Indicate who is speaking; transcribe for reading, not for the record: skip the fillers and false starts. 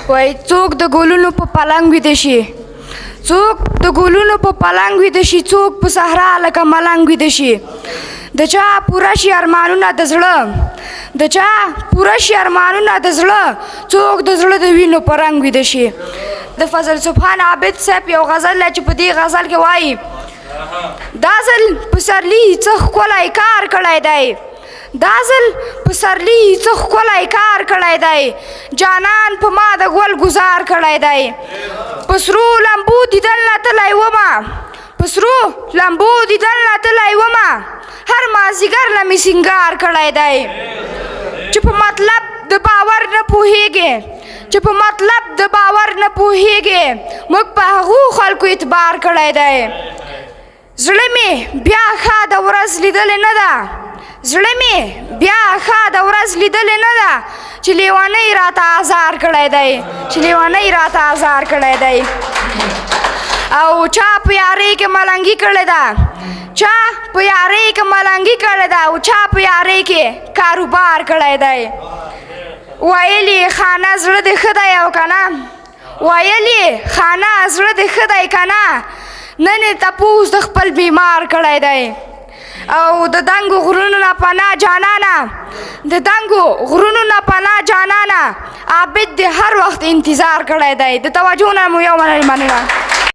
Speaker 1: وای څوک د ګلونو په پلنګ ویده شي، څوک د ګلونو په پلنګ ویده شي، څوک په صحرا لکه ملنګ ویده شي. د چا پوره شي ارمانونه د زړه، د چا پوره شي ارمانونه د زړه، څوک د زړه د وینو په رنګ ویده شي. د فضل سبحان عابد صاحب یو غزل دی چې په دې غزل کې وایي دا ځل پسرلي څه ښکلی کار کړی دی، دا ځل پسرلي څه ښکلی کار کړی دی، جانان په ما د ګل ګزار کړی دی. په سرو لمبو دیدن نه تللی ومه، په سرو لمبو دیدن نه تللی ومه، هر مازدیګر نه مې سینګار کړی دی. چې په مطلب د باور نه پوهیږې، چې په مطلب د باور نه پوهیږې، موږ په هغو خلکو اعتبار کړی دی. زړه مې بیا ښه د ورځ لیدلې نه ده، زړه مې بیا ښه د ورځ لیدلې نه ده، چې لیونۍ راته ازار کړی دی، چې لیونۍ راته ازار کړی دی. او چا په یارۍ کې ملنګي کړې ده، چا په یارۍ کې ملنګي کړې ده، او چا په یارۍ کې کاروبار کړی دی. ویل یې خانه زړه دې ښه دی او که نه، ویل یې خانه زړه دې ښه دی که نه، نن یې تپوس د خپل بیمار کړی دی. او د دنګو غرونو نه پناه جانانه، د دنګو غرونو نه پناه جانانه، عابد دې هر وخت انتظار کړی دی. د توجه نه مو یو مننه.